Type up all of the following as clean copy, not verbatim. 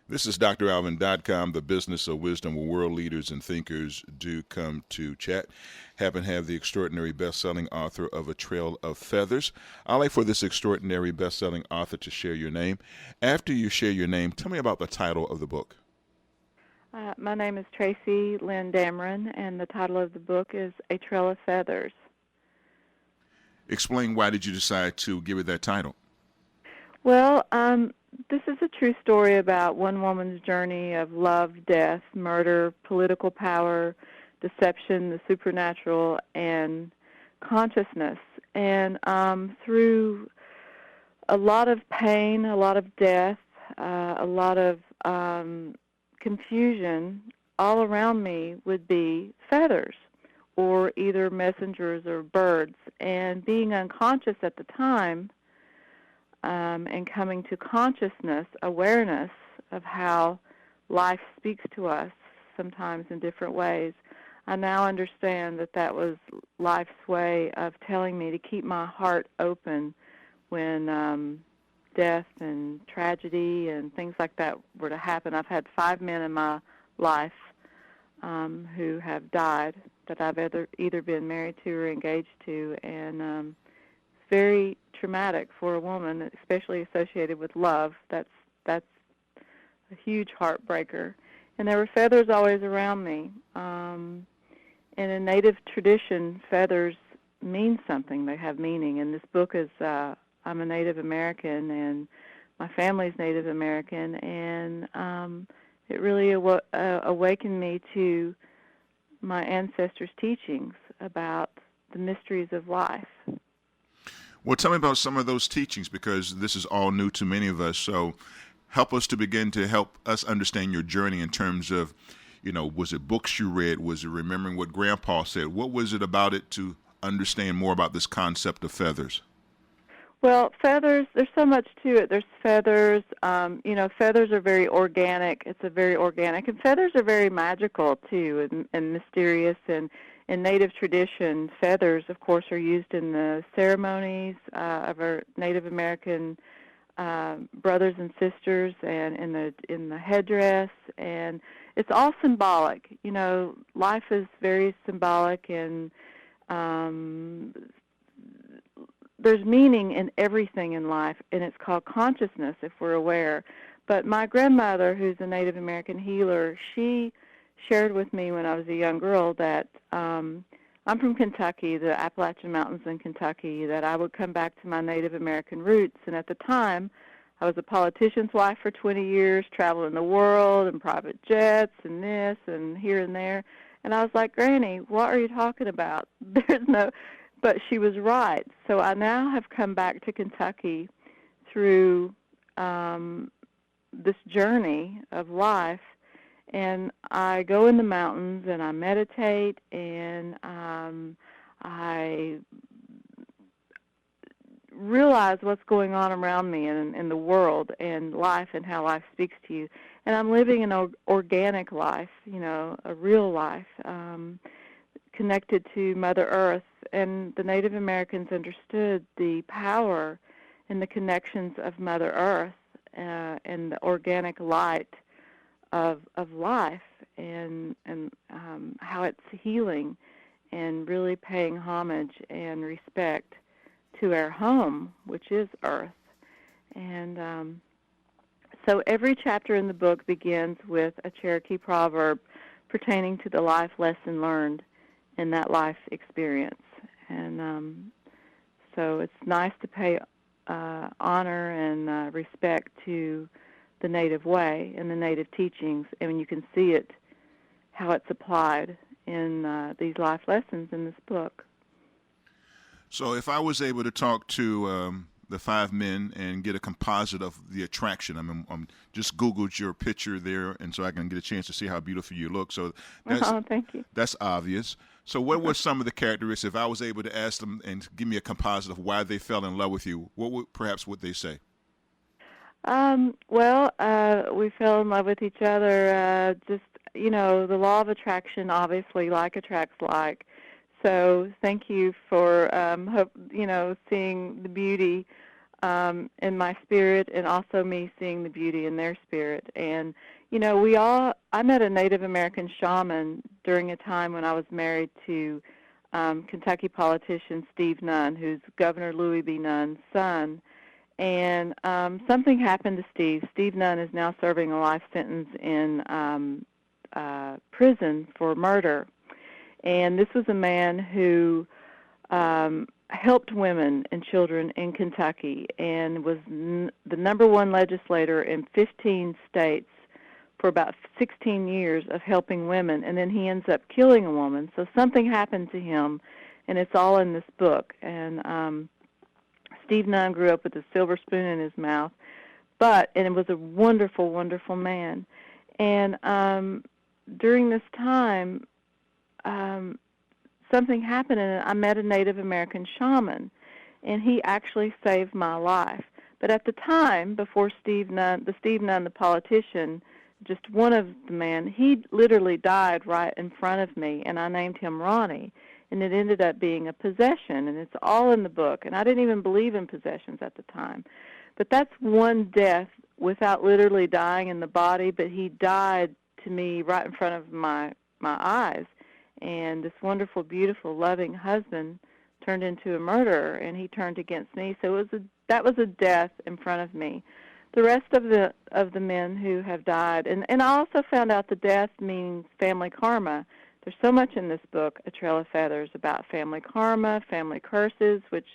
This is dralvin.com, the business of wisdom where world leaders and thinkers do come to chat. Happen to have the extraordinary best-selling author of A Trail of Feathers. I'd like for this extraordinary best-selling author to share your name. After you share your name, tell me about the title of the book. My name is Tracey Lynn Damron, and the title of the book is A Trail of Feathers. Explain why did you decide to give it that title? Well, this is a true story about one woman's journey of love, death, murder, political power, deception, the supernatural, and consciousness. And through a lot of pain, a lot of death, a lot of confusion, all around me would be feathers or either messengers or birds. And being unconscious at the time and coming to consciousness, awareness of how life speaks to us sometimes in different ways, I now understand that that was life's way of telling me to keep my heart open when death and tragedy and things like that were to happen. I've had 5 men in my life who have died that I've either been married to or engaged to, and it's very traumatic for a woman, especially associated with love. That's a huge heartbreaker. And there were feathers always around me. In a Native tradition, feathers mean something. They have meaning. And this book is, I'm a Native American, and my family's Native American, and it really awakened me to my ancestors' teachings about the mysteries of life. Well, tell me about some of those teachings because this is all new to many of us. So help us to begin to help us understand your journey in terms of, was it books you read? Was it remembering what Grandpa said? What was it about it to understand more about this concept of feathers? Well, feathers, there's so much to it. There's feathers, feathers are very organic. It's a very organic. And feathers are very magical, too, and mysterious. And in Native tradition, feathers, of course, are used in the ceremonies of our Native American brothers and sisters, and in the headdress. And it's all symbolic. Life is very symbolic, and there's meaning in everything in life, and it's called consciousness if we're aware. But my grandmother, who's a Native American healer, she shared with me when I was a young girl that I'm from Kentucky, the Appalachian Mountains in Kentucky, that I would come back to my Native American roots. And at the time, I was a politician's wife for 20 years, traveling the world in private jets and this and here and there. And I was like, Granny, what are you talking about? There's no... But she was right. So I now have come back to Kentucky through this journey of life, and I go in the mountains and I meditate, and I realize what's going on around me in the world and life and how life speaks to you. And I'm living an organic life, a real life, connected to Mother Earth. And the Native Americans understood the power and the connections of Mother Earth and the organic light of life, and how it's healing and really paying homage and respect to our home, which is Earth. And so every chapter in the book begins with a Cherokee proverb pertaining to the life lesson learned in that life experience. And so it's nice to pay honor and respect to the Native way and the Native teachings, and you can see it, how it's applied in these life lessons in this book. So if I was able to talk to the 5 men and get a composite of the attraction, I'm just Googled your picture there, and so I can get a chance to see how beautiful you look. So Thank you. That's obvious. So what were some of the characteristics? If I was able to ask them and give me a composite of why they fell in love with you, what would they say? We fell in love with each other. The law of attraction, obviously, like attracts like. So thank you for, seeing the beauty in my spirit, and also me seeing the beauty in their spirit. And I met a Native American shaman during a time when I was married to Kentucky politician Steve Nunn, who's Governor Louis B. Nunn's son. And something happened to Steve. Steve Nunn is now serving a life sentence in prison for murder. And this was a man who helped women and children in Kentucky and was the number one legislator in 15 states for about 16 years of helping women. And then he ends up killing a woman. So something happened to him, and it's all in this book. And Steve Nunn grew up with a silver spoon in his mouth, and it was a wonderful, wonderful man. And during this time, something happened, and I met a Native American shaman, and he actually saved my life. But at the time, before Steve Nunn, the politician, just one of the men, he literally died right in front of me, and I named him Ronnie. And it ended up being a possession, and it's all in the book. And I didn't even believe in possessions at the time. But that's one death without literally dying in the body, but he died to me right in front of my eyes. And this wonderful, beautiful, loving husband turned into a murderer, and he turned against me. So that was a death in front of me. The rest of the men who have died, and I also found out the death means family karma. There's so much in this book, A Trail of Feathers, about family karma, family curses, which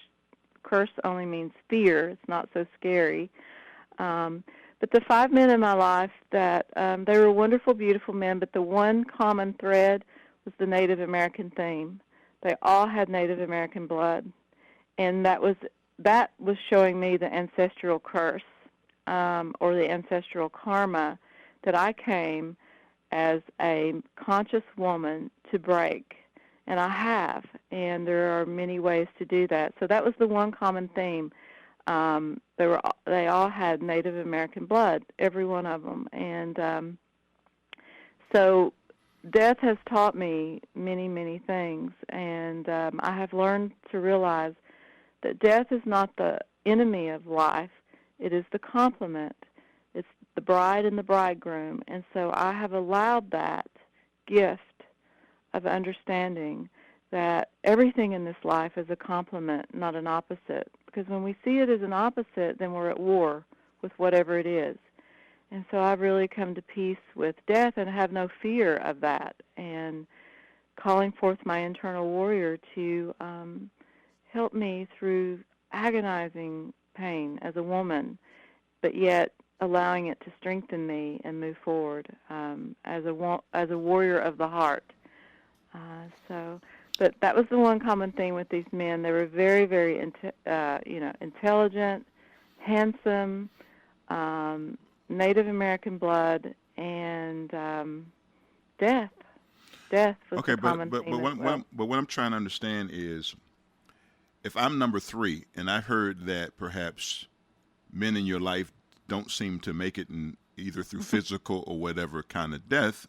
curse only means fear. It's not so scary. But the 5 men in my life, that they were wonderful, beautiful men, but the one common thread was the Native American theme. They all had Native American blood, and that was showing me the ancestral curse or the ancestral karma that I came as a conscious woman to break, and I have, and there are many ways to do that. So that was the one common theme. They all had Native American blood, every one of them, and so death has taught me many, many things, and I have learned to realize that death is not the enemy of life; it is the complement. It's the bride and the bridegroom, and so I have allowed that gift of understanding that everything in this life is a complement, not an opposite. Because when we see it as an opposite, then we're at war with whatever it is. And so I've really come to peace with death and have no fear of that, and calling forth my internal warrior to help me through agonizing pain as a woman, but yet allowing it to strengthen me and move forward as a warrior of the heart. But that was the one common thing with these men. They were very, very, intelligent, handsome, Native American blood, and death. Death was the common theme as well. But what I'm trying to understand is, if I'm number 3, and I've heard that perhaps men in your life don't seem to make it in either through physical or whatever kind of death.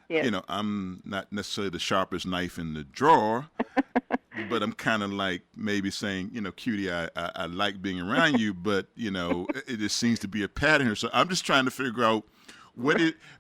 Yes. I'm not necessarily the sharpest knife in the drawer, but I'm kind of like maybe saying, cutie, I like being around you, but, it just seems to be a pattern here. So I'm just trying to figure out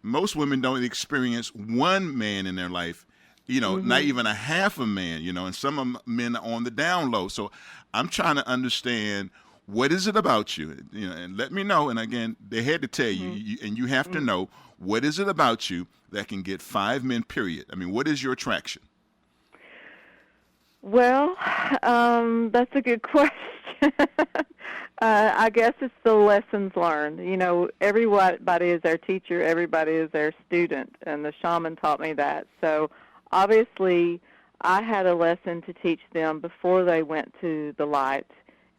most women don't experience one man in their life, not even a half a man, and some men are on the down low. So I'm trying to understand, what is it about you? And let me know. And again, they had to tell you, and you have to know, what is it about you that can get 5 men, period? I mean, what is your attraction? Well, that's a good question. I guess it's the lessons learned. Everybody is their teacher, everybody is their student, and the shaman taught me that. So obviously, I had a lesson to teach them before they went to the light,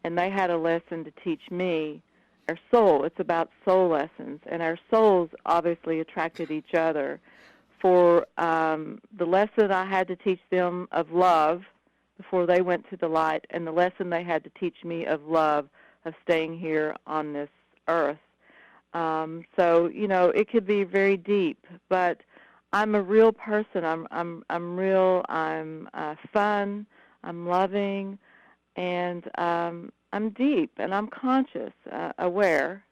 and they had a lesson to teach me. Our soul, it's about soul lessons, and our souls obviously attracted each other. For the lesson I had to teach them of love before they went to the light, and the lesson they had to teach me of love, of staying here on this earth. So it could be very deep, but I'm a real person. I'm real. I'm fun. I'm loving, and I'm deep and I'm conscious, aware.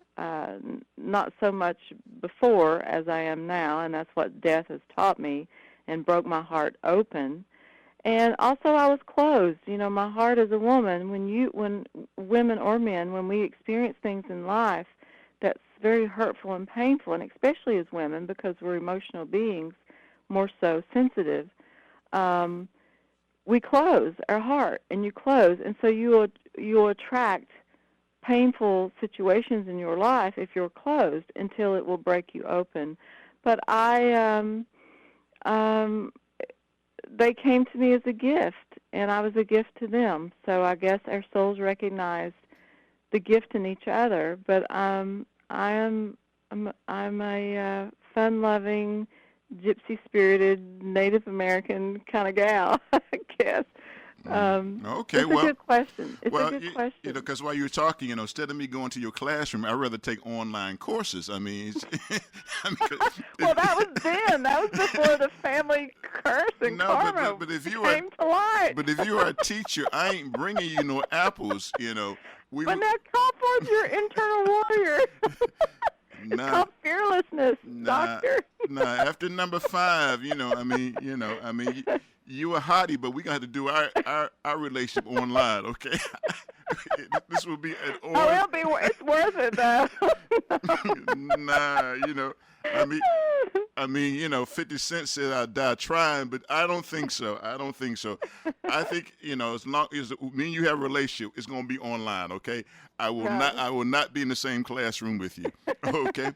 Not so much before as I am now, and that's what death has taught me and broke my heart open. And also, I was closed. You know, my heart as a woman. When women or men, when we experience things in life that's very hurtful and painful, and especially as women, because we're emotional beings, more so sensitive, we close our heart, and you close, and so you'll attract painful situations in your life if you're closed until it will break you open. But they came to me as a gift, and I was a gift to them. So I guess our souls recognized the gift in each other. But I'm a fun-loving, gypsy-spirited, Native American kind of gal, I guess. Okay, it's a good question. It's a good question. You know, because while you're talking, you know, instead of me going to your classroom, I'd rather take online courses. I mean, well, that was then. That was before the family curse and karma but if you came to light. But if you are a teacher, I ain't bringing you no apples. You know, but now call forth your internal warrior. It's called fearlessness, doctor. After number 5, you know, you a hottie, but we're going to have to do our relationship online, okay? This will be an it's worth it, though. you know, you know, 50 Cent said I'd die trying, but I don't think so. I think, you know, as long as me and you have a relationship, it's going to be online, okay? I will not be in the same classroom with you, okay?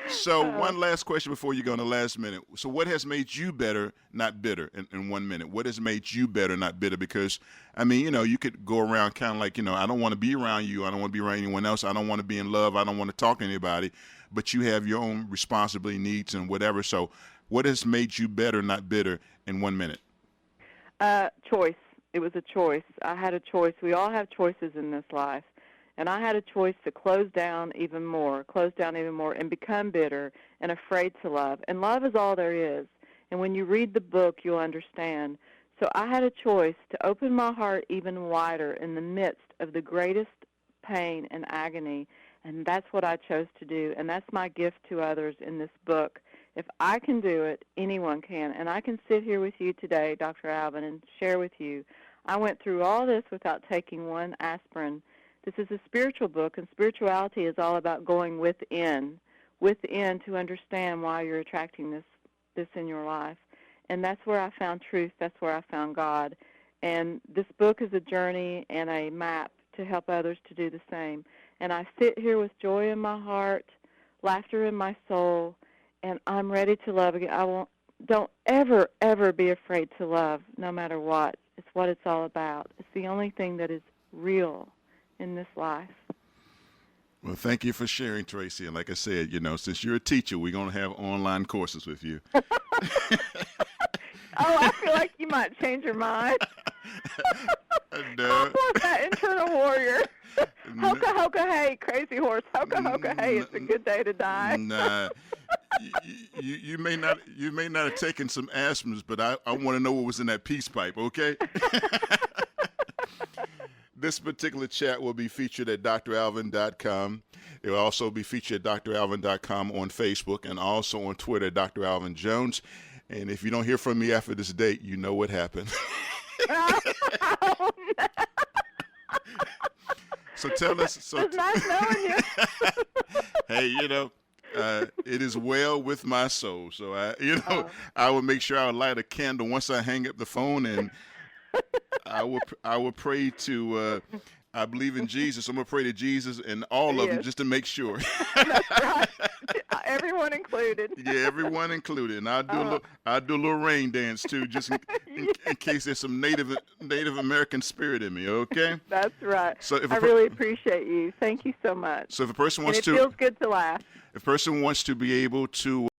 So one last question before you go in the last minute. So what has made you better, not bitter, in 1 minute? What has made you better, not bitter? Because, I mean, you know, you could go around kind of like, you know, I don't want to be around you. I don't want to be around anyone else. I don't want to be in love. I don't want to talk to anybody. But you have your own responsibility, needs, and whatever. So what has made you better, not bitter, in 1 minute? Choice. It was a choice. I had a choice. We all have choices in this life. And I had a choice to close down even more, and become bitter and afraid to love. And love is all there is. And when you read the book, you'll understand. So I had a choice to open my heart even wider in the midst of the greatest pain and agony. And that's what I chose to do. And that's my gift to others in this book. If I can do it, anyone can. And I can sit here with you today, Dr. Alvin, and share with you. I went through all this without taking one aspirin. This is a spiritual book, and spirituality is all about going within to understand why you're attracting this in your life. And that's where I found truth. That's where I found God. And this book is a journey and a map to help others to do the same. And I sit here with joy in my heart, laughter in my soul, and I'm ready to love again. Don't ever, ever be afraid to love, no matter what. It's what it's all about. It's the only thing that is real in this life. Well, thank you for sharing, Tracey. And like I said, you know, since you're a teacher, we're going to have online courses with you. I feel like you might change your mind. No. That internal warrior. Hoka, hoka, hey, crazy horse. Hoka, hoka, hey, it's a good day to die. Nah. You may not have taken some aspirins, but I want to know what was in that peace pipe, okay? This particular chat will be featured at dralvin.com. It will also be featured at dralvin.com on Facebook and also on Twitter at Dr. Alvin Jones. And if you don't hear from me after this date, you know what happened. So tell us. It's nice knowing you. Hey, you know, it is well with my soul. So I will make sure I light a candle once I hang up the phone, and I will pray to. I believe in Jesus. I'm gonna pray to Jesus and all of them just to make sure. That's right. Everyone included. Yeah, everyone included, and I'll do a little rain dance too, just in case there's some Native American spirit in me. Okay. That's right. So I really appreciate you. Thank you so much. So if a person wants it feels good to laugh. If a person wants to be able to